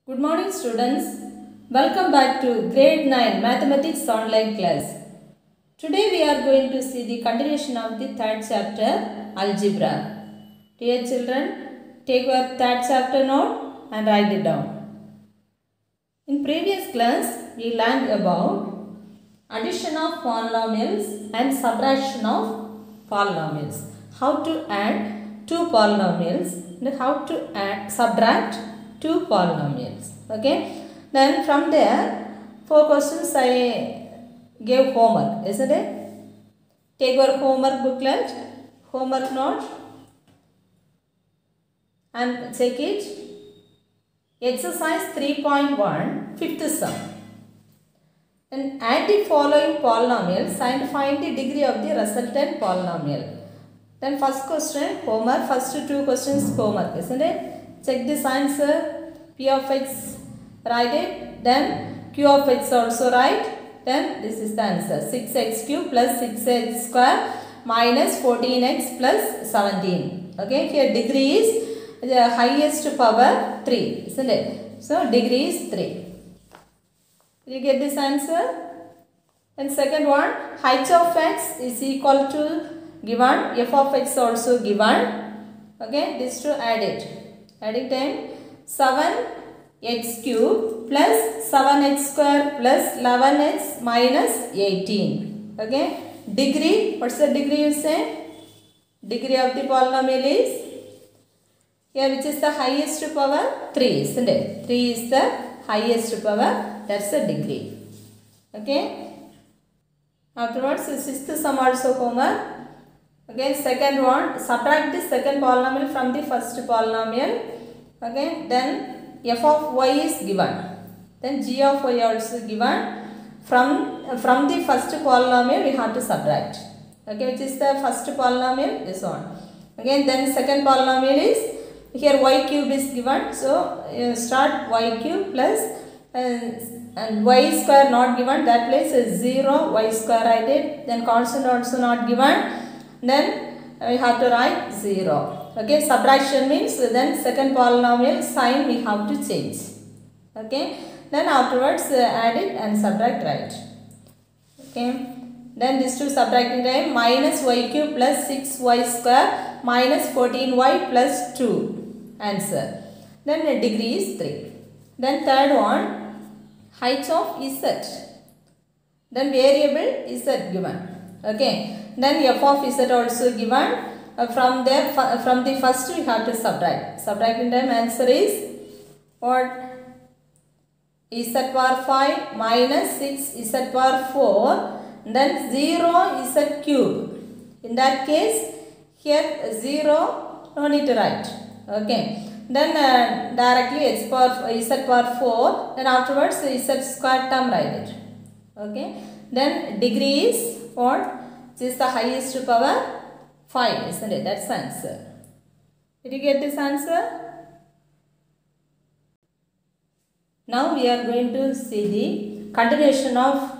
Good morning students. Welcome back to grade 9 mathematics online class. Today we are going to see the continuation of the third chapter algebra. Dear children, take your third chapter note and write it down. In previous class we learned about addition of polynomials and subtraction of polynomials. How to add two polynomials and how to subtract two polynomials. Okay. Then from there, 4 questions I gave homework, isn't it? Take your homework booklet, homework note, and check it. Exercise 3.1, fifth sum. And add the following polynomials and find the degree of the resultant polynomial. Then first question, homework. First 2 questions, homework, isn't it? Check this answer. P of x, write it. Then Q of x also write. Then this is the answer. 6x cube plus 6x square minus 14x plus 17. Okay, here degree is the highest power 3, isn't it? So degree is 3. You get this answer? And second one, height of x is equal to given, f of x also given. Okay, these two add it. Adding time 7x cube plus 7x square plus 11x minus 18. Okay, degree, what's the degree you say? Degree of the polynomial is here, which is the highest power? 3, isn't it? 3 is the highest power, that's the degree. Okay. Afterwards, sixth sum also homework. Okay, second one, subtract the second polynomial from the first polynomial. Okay, then f of y is given. Then g of y also given. From the first polynomial we have to subtract. Okay, which is the first polynomial? This one. Again, then second polynomial is here y cube is given. So start y cube plus and y square not given, that place is 0, y square write it. Then constant also not given. Then we have to write 0. Okay, subtraction means then second polynomial sign we have to change. Okay, then afterwards add it and subtract, right. Okay, then these two subtracting time, minus y cube plus 6y square minus 14y plus 2, answer. Then the degree is 3. Then third one, height of z. Then variable z given. Okay, then f of z also given. From the first we have to subtract. Subtracting time answer is what? Z power 5 minus 6 z power 4. Then 0 z cube. In that case, here 0 no need to write. Okay. Then directly z power 4. Then afterwards z square term write it. Okay. Then degree is what? This is the highest power 5, isn't it? That's the answer. Did you get this answer? Now we are going to see the continuation of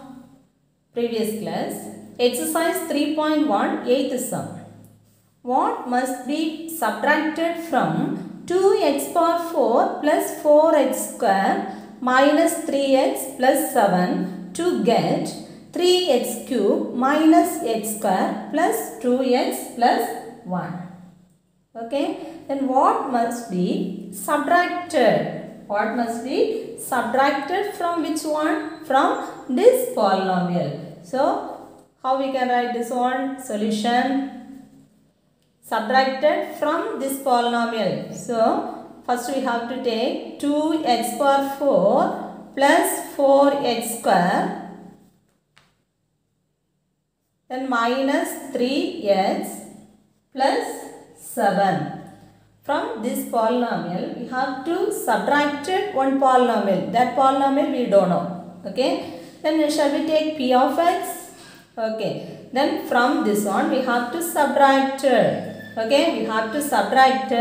previous class. Exercise 3.1, 8th sum. What must be subtracted from 2x power 4 plus 4x square minus 3x plus 7 to get 3x cube minus x square plus 2x plus 1. Okay. Then what must be subtracted? What must be subtracted from which one? From this polynomial. So, how we can write this one? Solution. Subtracted from this polynomial. So, first we have to take 2x power 4 plus 4x square. Then minus 3x plus 7. From this polynomial, we have to subtract one polynomial. That polynomial we don't know. Okay. Then shall we take p of x? Okay. Then from this one, we have to subtract. Okay. We have to subtract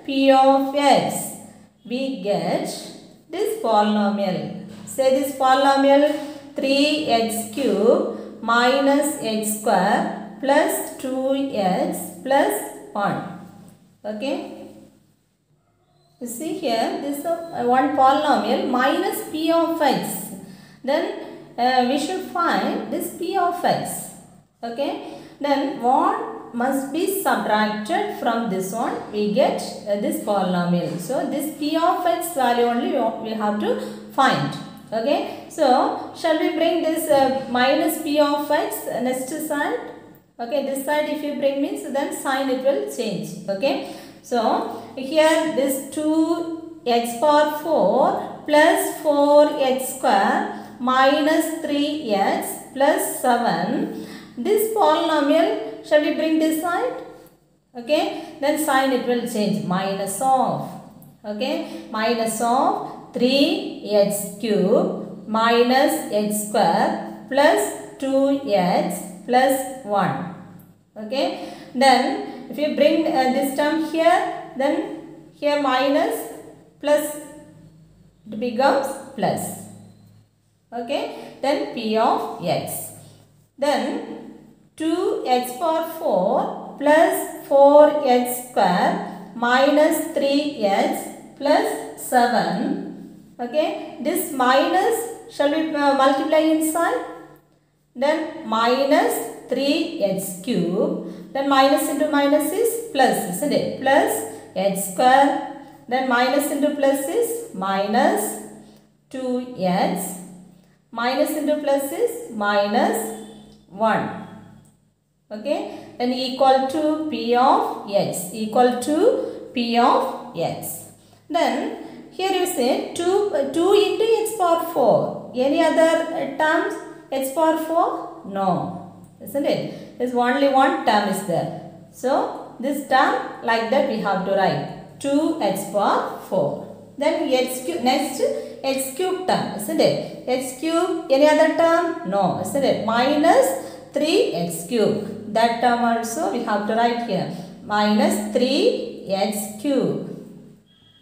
p of x. We get this polynomial. Say this polynomial 3x cube minus x square plus 2x plus 1. Okay. You see here, this is one polynomial minus p of x. Then we should find this p of x. Okay. Then what must be subtracted from this one? We get this polynomial. So this p of x value only we have to find. Okay. So shall we bring this minus p of x next side? Okay. This side if you bring means then sign it will change. Okay. So here this 2x power 4 plus 4x square minus 3x plus 7. This polynomial, shall we bring this side? Okay, then sign it will change. Minus of, okay, minus of 3x cube minus x square plus 2x plus 1. Okay, then if you bring this term here, then here minus plus it becomes plus. Okay, then p of x. Then 2x power 4 plus 4x square minus 3x plus 7. Okay, this minus shall we multiply inside? Then minus 3x cube. Then minus into minus is plus, isn't it? Plus x square. Then minus into plus is minus 2x. Minus into plus is minus 1. Okay. Then equal to p of x. Equal to p of x. Then here you say 2 into x power 4. Any other terms? X power 4? No. Isn't it? There's only one term is there. So this term like that we have to write 2x power 4. Then x cube, next x cube term, isn't it? X cube, any other term? No, isn't it? Minus 3x cube. That term also we have to write here. Minus 3x cube.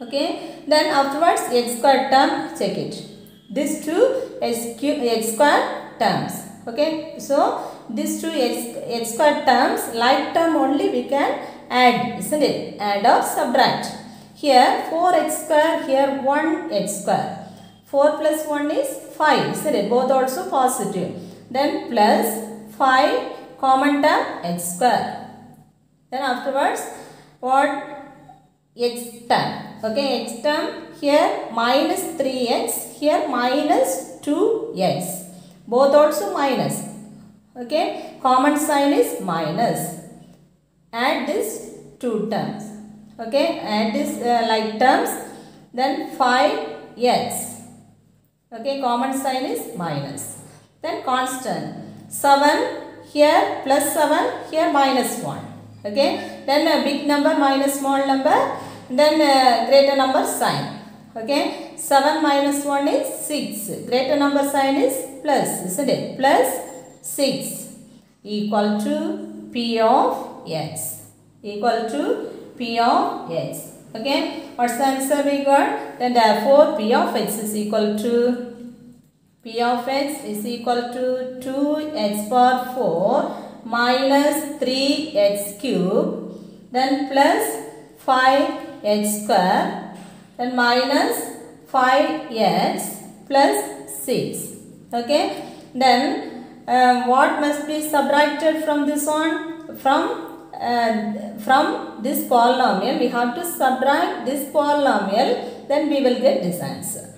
Okay. Then afterwards x square term, check it. These two x square terms. Okay. So these two x square terms, like term only we can add, isn't it? Add or subtract. Here 4x square, here 1x square. 4 plus 1 is 5, isn't it? Both also positive. Then plus 5 common term x square. Then afterwards what? X term. Okay, x term here minus 3x, here minus 2x. Both also minus. Okay, common sign is minus. Add this two terms. Okay, add this like terms. Then 5x. Okay, common sign is minus. Then constant. 7 here plus 7 here minus 1. Okay, then a big number minus small number. Then greater number sign. Okay, 7 minus 1 is 6. Greater number sign is plus, isn't it? Plus 6 equal to p of x. Equal to p of x. Okay, what's the answer we got? Then therefore p of x is equal to p of x is equal to 2x power 4 minus 3x cube, then plus 5x square, then minus 5x plus 6. Okay, then what must be subtracted from this one? From this polynomial, we have to subtract this polynomial, then we will get this answer.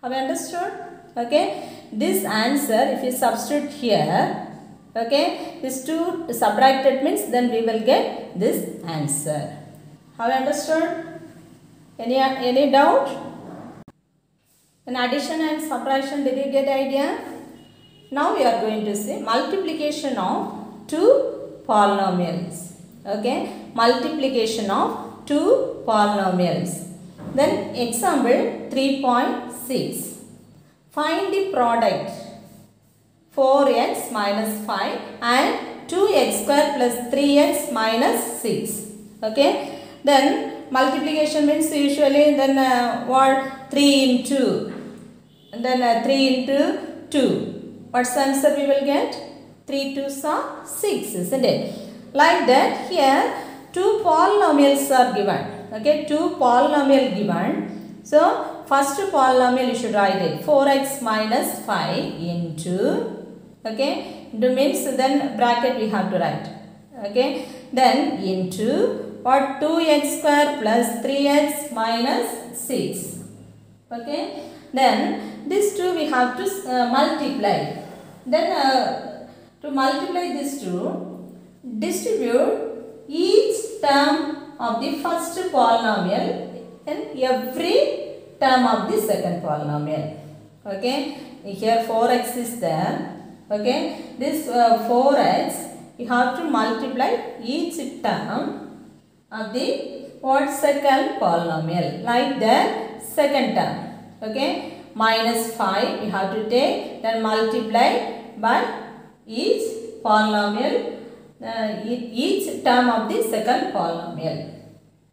Have you understood? Okay, this answer if you substitute here, okay, this 2 subtracted means then we will get this answer. Have you understood? Any doubt? In addition and subtraction, did you get idea? Now we are going to see multiplication of two polynomials. Okay, multiplication of two polynomials. Then example 3.6. Find the product 4x minus 5 and 2x square plus 3x minus 6. Okay, then multiplication means usually then what? 3 into and then 3 into 2. What's the answer we will get? 3 2s are 6, isn't it? Like that, here two polynomials are given. Okay, two polynomial given. So first polynomial you should write it 4x minus 5 into, okay, into means then bracket we have to write, okay, then into what, 2x square plus 3x minus 6, okay, then these two we have to multiply. Then to multiply these two, distribute each term of the first polynomial in every term of the second polynomial. Okay, here 4x is there. Okay, this 4x you have to multiply each term of the what, second polynomial, like the second term. Okay, minus 5 you have to take, then multiply by each polynomial, each term of the second polynomial.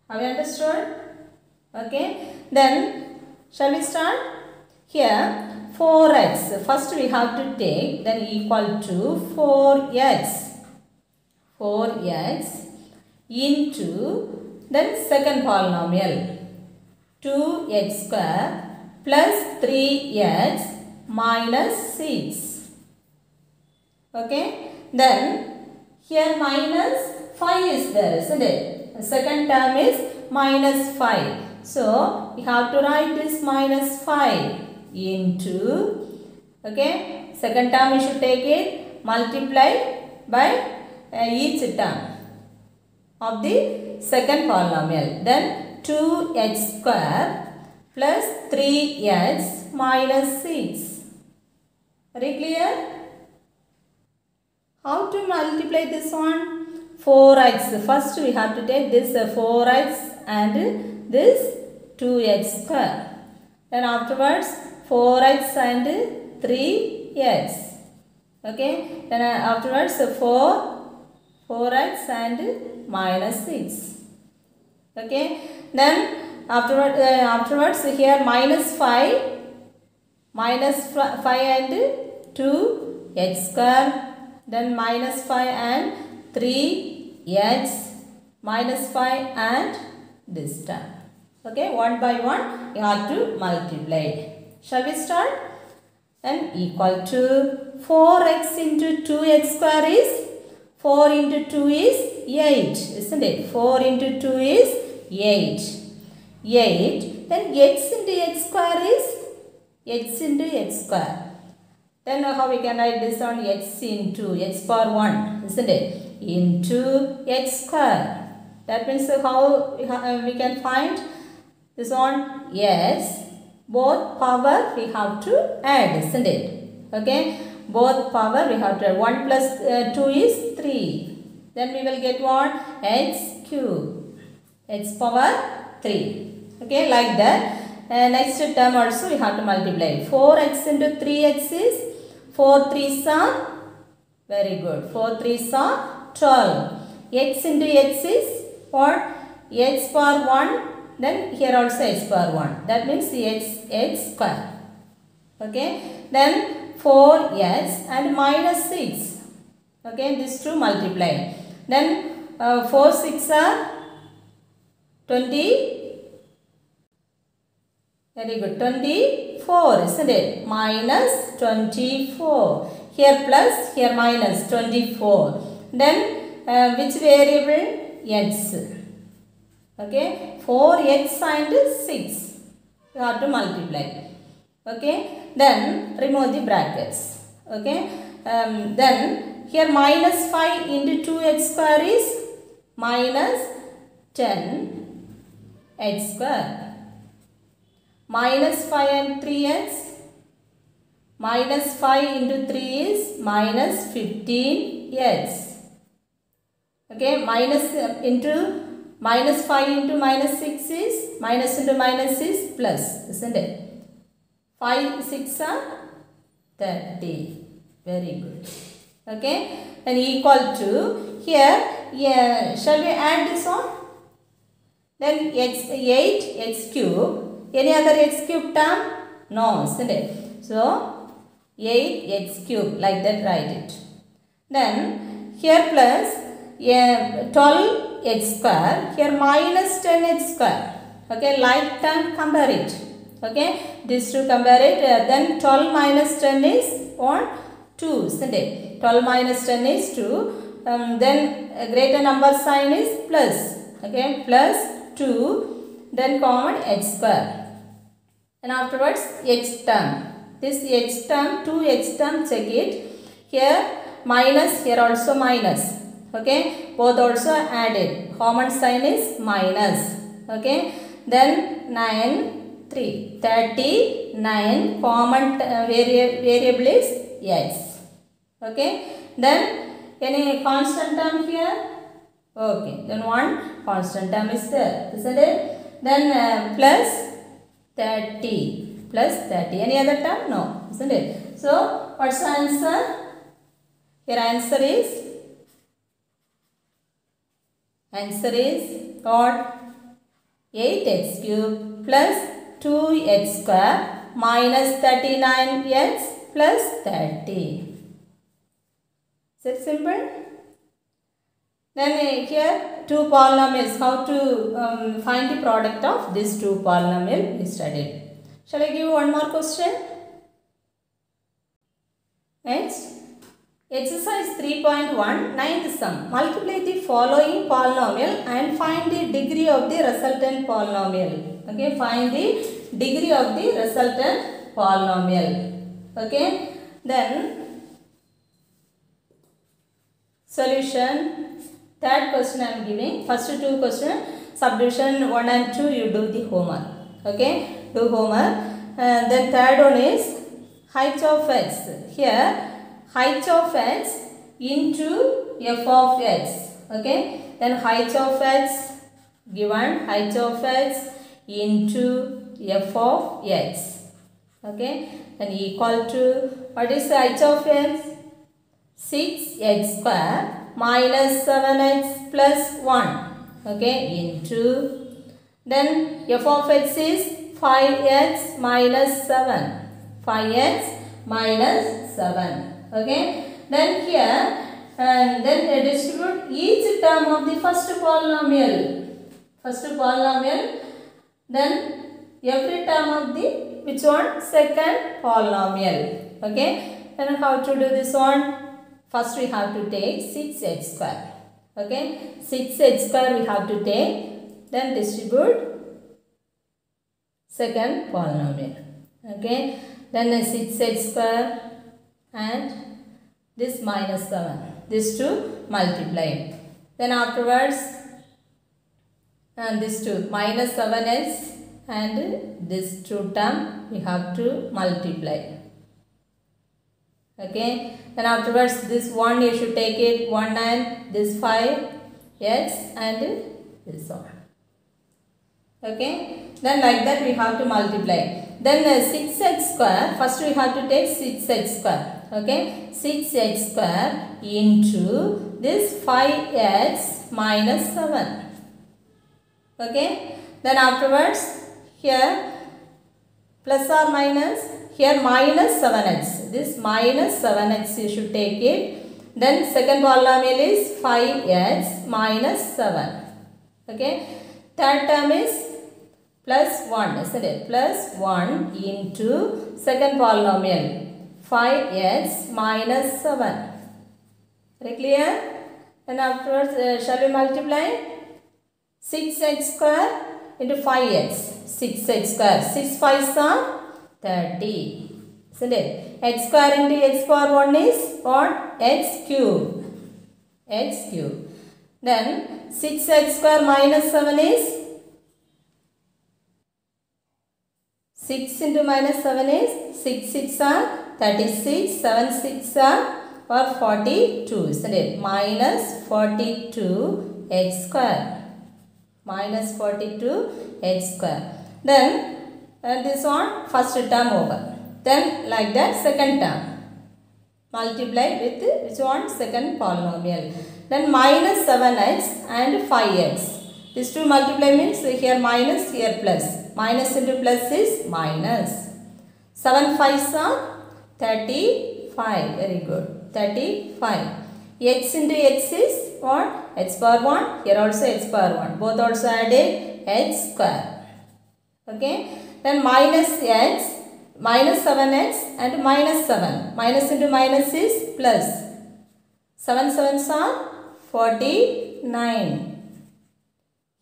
Have you understood? Okay, then shall we start? Here 4x first we have to take, then equal to 4x into, then second polynomial 2x square plus 3x minus 6. Okay, then here minus 5 is there, isn't it? The second term is minus 5. So we have to write this minus 5 into, okay, second term we should take it, multiply by each term of the second polynomial, then 2x square plus 3x minus 6. Very clear? How to multiply this one? 4x. First we have to take this 4x and this 2x square. Then afterwards 4x and 3x. Okay. Then afterwards 4x and minus 6. Okay. Then afterwards here minus 5 and 2x square. Then minus 5 and 3x minus 5 and this term. Okay, one by one you have to multiply. Shall we start? Then equal to 4x into 2x square is 4 into 2 is 8, isn't it? 4 into 2 is 8. 8. Then x into x square is x into x square. Then how we can write this on, x into x power 1, isn't it? Into x square. That means how we can find this on? Yes, both power we have to add, isn't it? Okay, both power we have to add. 1 plus 2 is 3. Then we will get what? X cube, x power 3. Okay, like that. Next term also we have to multiply. 4x into 3x is 4 3s are, very good, 4 3s are 12. X into x is what? X power 1, then here also x power 1. That means x square. Okay, then 4x and minus 6. Okay, these two multiply. Then 4 6 are 20. Very good, 24, isn't it? Minus 24. Here plus, here minus 24. Then which variable? X. Okay, 4x and 6. You have to multiply. Okay, then remove the brackets. Okay, then here minus 5 into 2x square is minus 10x square. Minus 5 and 3x. Minus 5 into 3 is minus 15x. Okay, minus into minus 5 into minus 6 is, minus into minus is plus, isn't it? 5 6 are 30. Very good. Okay, and equal to, here, shall we add this on? Then x 8 x cube. Any other x cube term? No, isn't it? So 8x cube, like that write it. Then here plus 12 12h square. Here minus 10h square. Okay, like term compare it. Okay, these two compare it. Then 12 minus 10 is 2, isn't it? 12 minus 10 is 2. Then a greater number sign is plus. Okay, plus 2. Then common h square. And afterwards h term. This h term, 2h term, check it. Here minus, here also minus. Okay, both also added. Common sign is minus. Okay, then 9, 3, 39. Common variable is x. Okay, then any constant term here? Okay, then one constant term is there, isn't it? Then plus 30, plus 30. Any other term? No, isn't it? So what's the answer? Here answer is what? 8x cube plus 2x square minus 39x plus 30. Is it simple? Then here two polynomials. How to find the product of these two polynomials we studied. Shall I give you one more question? Next, exercise 3.1, ninth sum. Multiply the following polynomial and find the degree of the resultant polynomial. Okay, find the degree of the resultant polynomial. Okay, then solution. Third question I am giving. First two question, subdivision 1 and 2, you do the homework. Okay, do homework. Then third one is height of x. Here height of x into f of x. Okay, then height of x given, height of x into f of x. Okay, then equal to, what is the height of x? 6x square minus 7x plus 1. Okay, into, then f of x is 5x minus 7. 5x minus 7. Okay, then here and then distribute each term of the first polynomial. Then every term of the which one? Second polynomial. Okay, then how to do this one? First we have to take 6x square. Okay, 6x square we have to take. Then distribute second polynomial. Okay, then the 6x square and this minus 7. These two multiply. Then afterwards and this two minus 7x and this two term we have to multiply. Okay, then afterwards this 1 you should take it, 1 and this 5x and this one. Okay, then like that we have to multiply. Then 6x square, first we have to take 6x square. Okay, 6x square into this 5x minus 7. Okay, then afterwards here plus or minus, here minus 7x. This minus 7x you should take it. Then second polynomial is 5x minus 7. Okay, third term is plus 1, isn't it? Plus 1 into second polynomial 5x minus 7. Very clear? And afterwards shall we multiply? 6x square into 5x. 6x square. 6 5s are 30. Isn't it? X square into x power 1 is what? X cube. X cube. Then 6x square minus 7 is 6 into minus 7 is 6 6 are 36. 7 6 are or 42. Isn't it? Minus 42 x square. Minus 42 x square. Then this one first term over. Then like that second term. Multiply with which one? Second polynomial. Then minus 7x and 5x. These two multiply means here minus, here plus. Minus into plus is minus. 7 5s are 35. Very good. 35. X into X is what? X power 1. Here also X power 1. Both also added X square. Okay. Then minus X, minus 7X and minus 7. Minus into minus is plus. 7 7s are 49.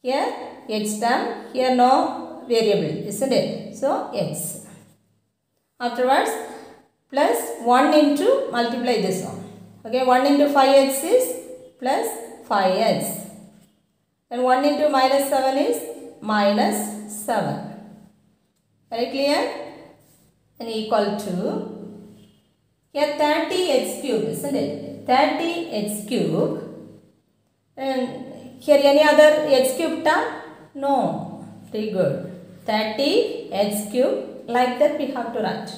Here X term, here no variable, isn't it? So X. Afterwards, plus 1 into multiply this one. Okay, 1 into 5x is plus 5x. And 1 into minus 7 is minus 7. Very clear? And equal to, here 30x cube, isn't it? 30x cube. And here any other x cube term? No. Very good. 30x cube, like that we have to write.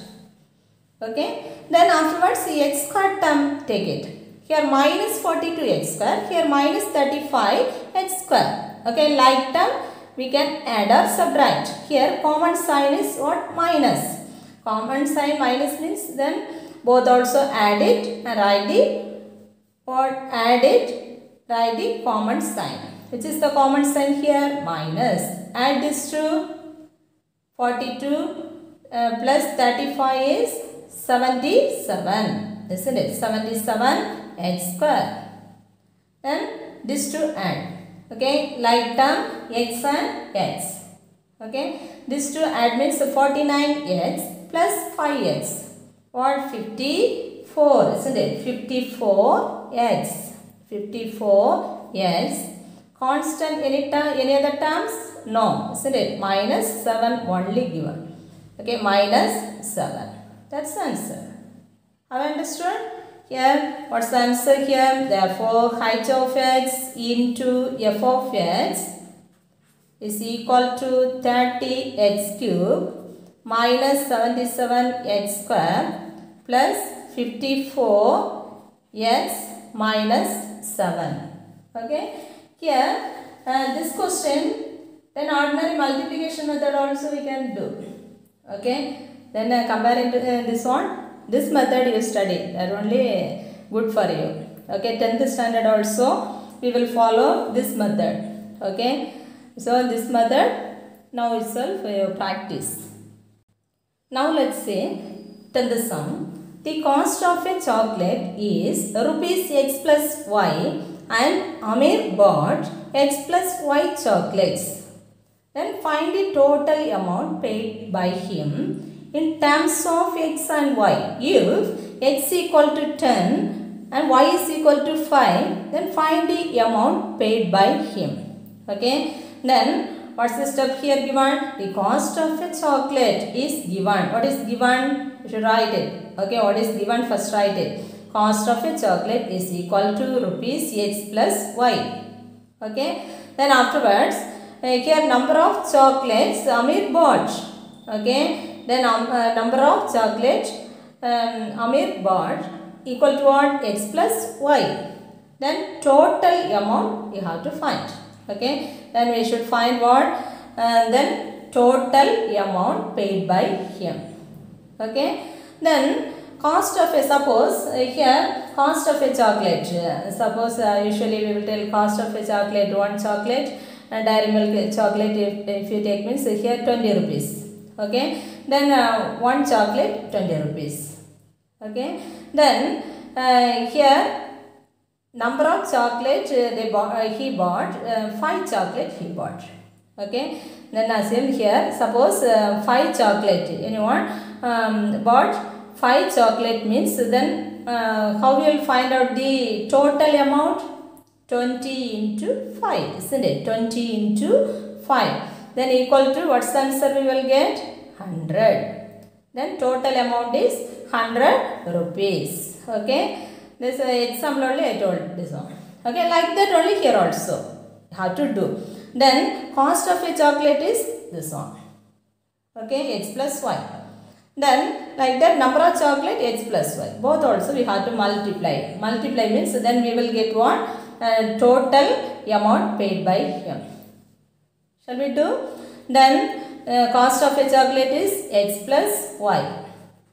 Okay. Then afterwards the x square term, take it. Here minus 42x square, here minus 35x square. Okay, like term we can add or subtract. Here common sign is what? Minus. Common sign minus means then both also add it and write the what? Add it, write the common sign. Which is the common sign here? Minus. Add this to 42 plus 35 is 77, isn't it? 77 x square. Then this to add. Okay, like term x and x. Okay, this to add means 49x plus 5x. What? 54, isn't it? 54x. 54x. Constant any other terms? No, isn't it? Minus 7 only given. Okay, minus 7. That's the answer. Have you understood? Here, what's the answer here? Therefore, height of x into f of x is equal to 30x cube minus 77x square plus 54x minus 7. Okay. Here, this question, then ordinary multiplication method also we can do. Okay. Then comparing to this one, this method you study, that only good for you. Okay, 10th standard also we will follow this method. Okay, so this method now itself you practice. Now let's say 10th sum. The cost of a chocolate is rupees x plus y and Amir bought x plus y chocolates. Then find the total amount paid by him in terms of x and y. If x equal to 10 and y is equal to 5, then find the amount paid by him. Okay. Then what's the step here given? The cost of a chocolate is given. What is given? You should write it. Okay. What is given? First write it. Cost of a chocolate is equal to rupees x plus y. Okay. Then afterwards, here number of chocolates Amir bought. Okay. Then number of chocolate Amir bought equal to what? X plus y. Then total amount you have to find. Okay. Then we should find what? Then total amount paid by him. Okay. Then cost of a, suppose here cost of a chocolate. Suppose usually we will tell cost of a chocolate, one chocolate and dairy milk chocolate if you take means here 20 rupees. Okay. Then one chocolate 20 rupees. Okay. Then here number of chocolate he bought 5 chocolate he bought. Okay. Then assume here suppose 5 chocolate anyone bought 5 chocolate means then how we will find out the total amount? 20 into 5, isn't it? 20 into 5. Then equal to what's the answer we will get? 100. Then total amount is 100 rupees. Okay. This example only I told this one. Okay. Like that only here also. How to do. Then cost of a chocolate is this one. Okay. X plus y. Then like that number of chocolate x plus y. Both also we have to multiply. Multiply means then we will get what? Total amount paid by him. Shall we do? Then cost of a chocolate is x plus y.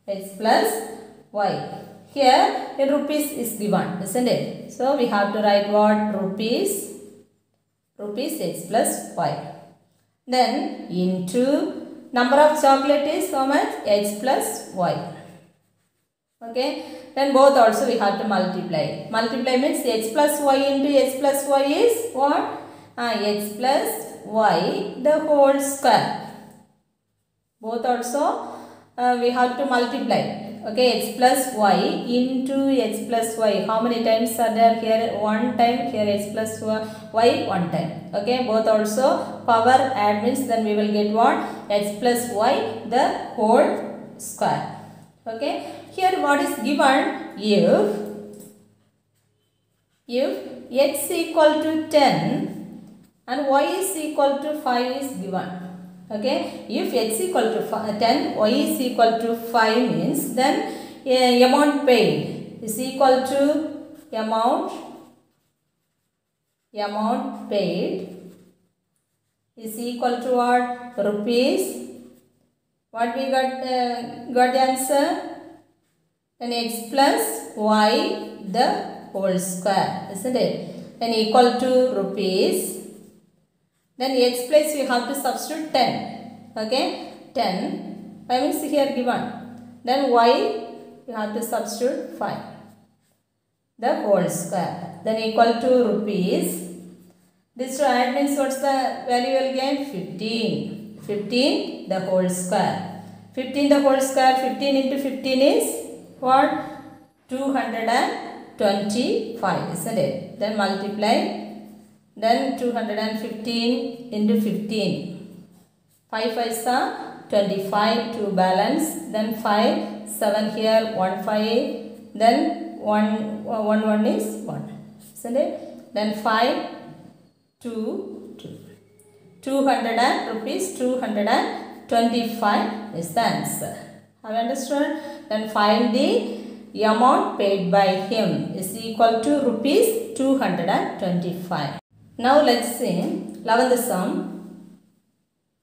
X plus y. here in rupees is given, isn't it? So we have to write what? Rupees x plus y. Then into number of chocolate is how much? X plus y. Okay. Then both also we have to multiply. Multiply means x plus y into x plus y is what? X plus y the whole square. Both also we have to multiply. Okay, x plus y into x plus y. How many times are there here? One time. Here x plus y one time. Okay, both also power add means then we will get what? X plus y the whole square. Okay, here what is given? If x equal to 10 and y is equal to 5 is given. Okay, if x equal to 10, y is equal to 5 means then amount paid is equal to amount paid is equal to what? Rupees. What we got the answer? Then x plus y the whole square, isn't it? Then equal to rupees. Then x place we have to substitute 10. Okay, 10. 5 means here given. Then y we have to substitute 5. The whole square. Then equal to rupees. This to add means what's the value you will get? 15. 15 the whole square. 15 the whole square. 15 into 15 is what? 225, isn't it? Then multiply. Then 215 into 15. 5 5s are 25 to balance. Then 5, 7 here, 1 5. Then 1 is 1. Isn't it? Then 5, 2, 2. 200 and rupees 225 is the answer. Have you understood? Then find the amount paid by him is equal to rupees 225. Now let's see 11th sum.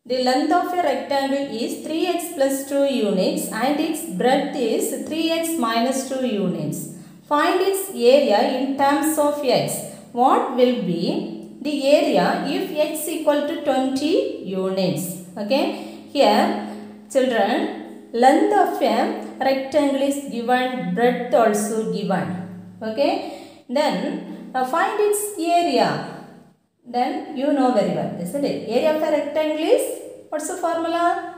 The length of a rectangle is 3x plus 2 units and its breadth is 3x minus 2 units. Find its area in terms of x. What will be the area if x equal to 20 units? Okay. Here children, length of a rectangle is given, breadth also given. Okay. Then find its area. Then you know very well, isn't it? Area of a rectangle is, what's the formula?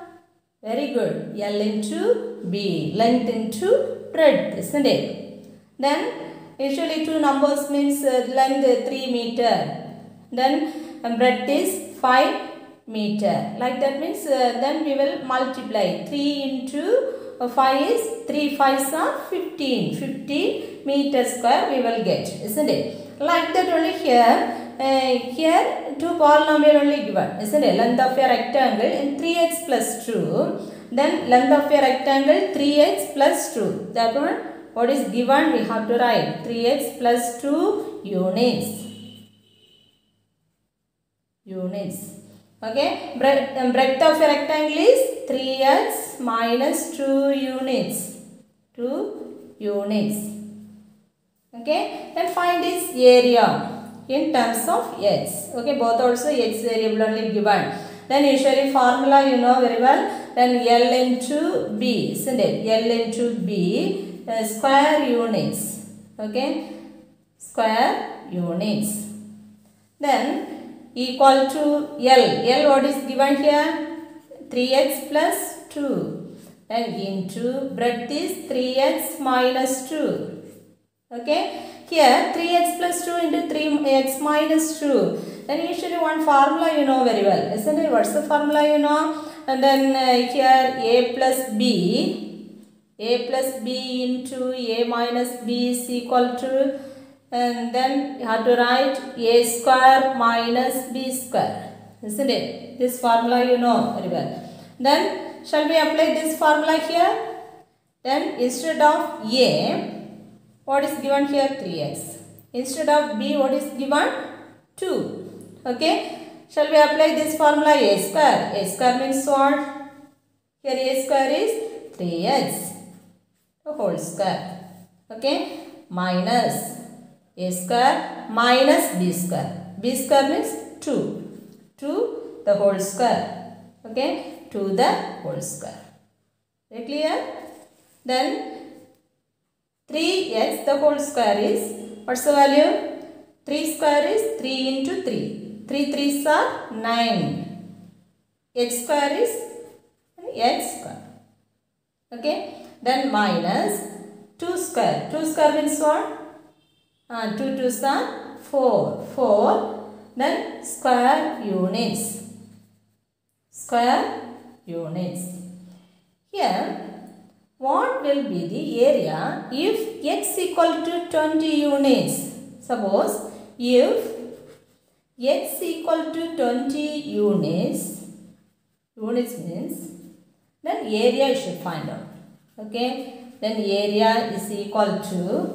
Very good. L into B. Length into breadth, isn't it? Then usually two numbers means length 3 meter. Then breadth is 5 meter. Like that means then we will multiply. 3 into 5 is 3 5s are 15. 15 meter square we will get, isn't it? Like that only here. Here two polynomial only given, isn't it? Length of a rectangle in 3x plus 2. Then length of a rectangle 3x plus 2. That one what is given we have to write 3x plus 2 units. Okay. Breadth of a rectangle is 3x minus 2 units. 2 units. Okay. Then find its area in terms of x. Okay, both also x variable only given. Then usually formula you know very well. Then L into B, isn't it? L into B square units. Okay, square units. Then equal to L. L what is given here? 3x plus 2. Then into breadth is 3x minus 2. Okay. Here 3x plus 2 into 3x minus 2. Then usually one formula you know very well, isn't it? What's the formula you know? And then here a plus b into a minus b is equal to, and then you have to write a square minus b square, isn't it? This formula you know very well. Then shall we apply this formula here? Then instead of a, what is given here? 3x. Instead of b, what is given? 2. Okay. Shall we apply this formula? A square. A square means what? Here a square is 3x. The whole square. Okay, minus a square minus b square. B square means 2. 2 the whole square. Okay, 2 the whole square. Very clear? Then 3x the whole square is, what's the value? 3 square is 3 into 3. 3 3s are 9. H square is x square. Okay, then minus 2 square. 2 square means what? 2 2s are 4. 4. Then square units. Square units. Here, what will be the area if x equal to 20 units? Suppose if x equal to 20 units means, then area you should find out. Okay, then area is equal to,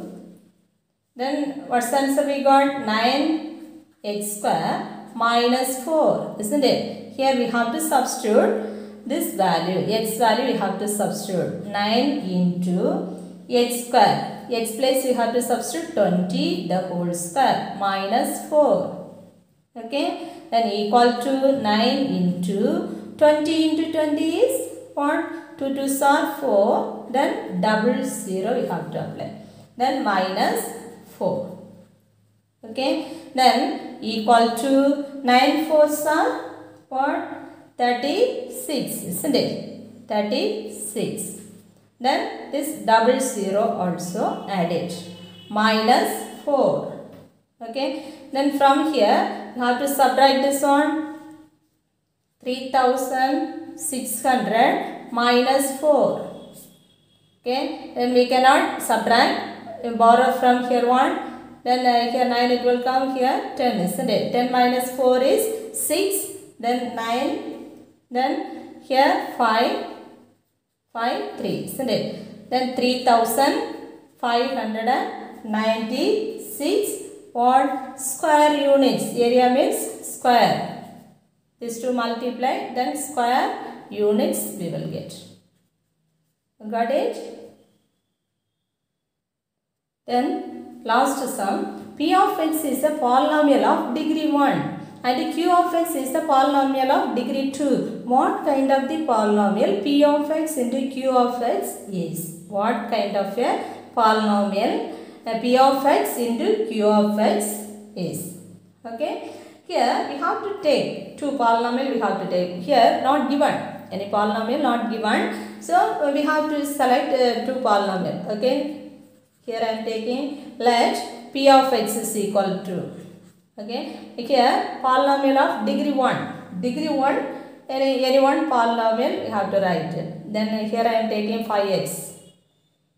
then what's the answer we got? 9x square minus 4, isn't it? Here we have to substitute this value, x value we have to substitute. 9 into x square. X place we have to substitute 20 the whole square minus 4. Okay, then equal to 9 into 20 into 20 is what? 2 2s are 4. Then double 0 we have to apply. Then minus 4. Okay, then equal to 9 4s are what? 36, isn't it? 36. Then this double 0 also added. Minus 4. Okay, then from here you have to subtract this one. 3600 minus 4. Okay, then we cannot subtract, borrow from here 1. Then here 9 it will come, here 10, isn't it? 10 minus 4 is 6. Then 9. Then here 5. 5 3, isn't it? Then 3596 what? Square units. Area means square. These two multiply, then square units we will get. Got it? Then last sum. P of x is a polynomial of degree 1 and Q of x is a polynomial of degree 2. What kind of the polynomial P of x into Q of x is? What kind of a polynomial P of x into Q of x is? Okay, here we have to take two polynomial. We have to take here not given any polynomial, not given, so we have to select two polynomial. Okay, here I am taking, let P of x is equal to, okay, here polynomial of degree 1. Degree 1, any one polynomial we have to write it. Then here I am taking 5x.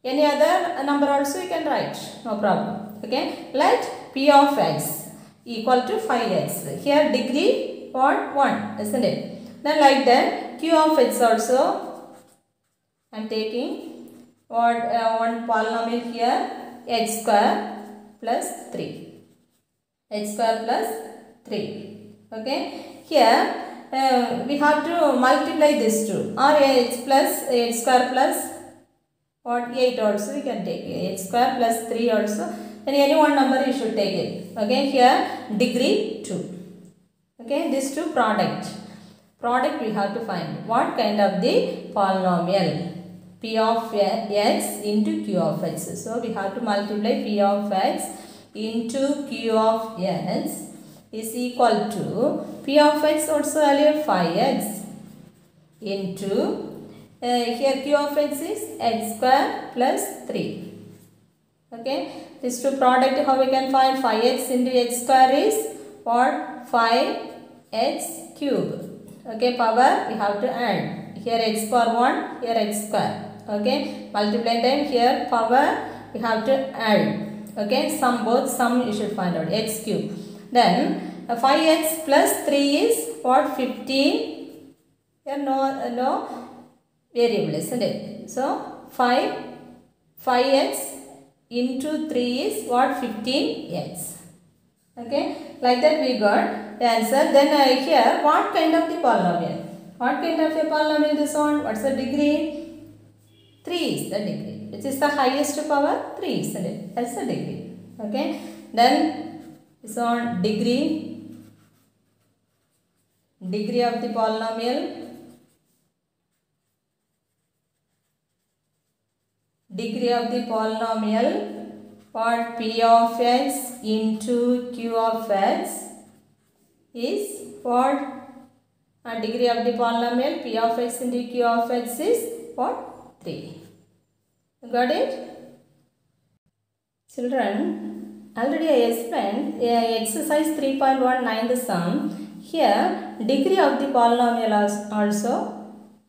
Any other number also you can write, no problem. Okay, let P of x equal to 5x. Here degree what? 1, isn't it? Then like that Q of x also I am taking what? One polynomial here, x square plus 3. X square plus 3. Okay, here we have to multiply these two, or x plus x square plus what? 8 also we can take it. X square plus 3 also. Then any one number you should take it. Okay, here degree 2. Okay, these two product we have to find. What kind of the polynomial? P of x into Q of x. So we have to multiply P of x into Q of x is equal to P of x also value 5x into here Q of x is x square plus 3. Okay, this two product how we can find? 5x into x square is what? 5x cube. Okay, power we have to add. Here x power 1, here x square. Okay, multiply time, here power we have to add. Okay, both sum you should find out, x cube. Then 5x plus 3 is what? 15. Here no variable, isn't it? So 5x into 3 is what? 15x. Okay, like that we got the answer. Then here what kind of the polynomial? What kind of a polynomial this one? What's the degree? 3 is the degree. which is the highest power? 3, isn't it? That's the degree. Okay. Then it's on degree of the polynomial. Degree of the polynomial for p of x into q of x is what? Degree of the polynomial p of x into q of x is what? 3. Got it? Children, already I explained exercise 3.19 the sum. Here degree of the polynomial also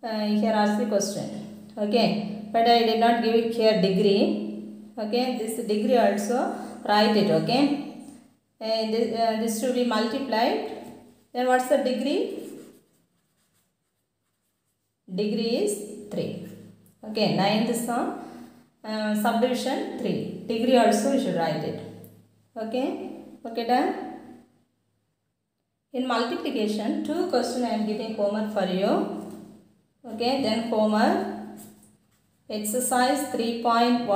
here ask the question. Okay, but I did not give it here degree. Okay, this degree also write it. Okay, and this should be multiplied. Then what's the degree? Degree is 3. Okay, 9th sum, subdivision 3. Degree also you should write it. Okay, okay, done. In multiplication, 2 questions I am giving homework for you. Okay, then homework exercise 3.1,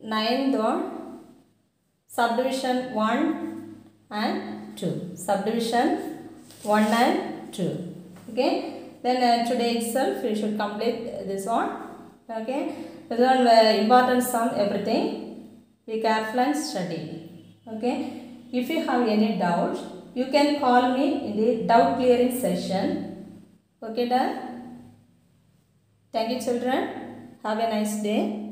9th one, subdivision 1 and 2. Subdivision 1 and 2. Okay, then today itself you should complete this one. Okay, this one important sum, everything. Be careful and study. Okay, if you have any doubt, you can call me in the doubt clearing session. Okay, done. Thank you, children. Have a nice day.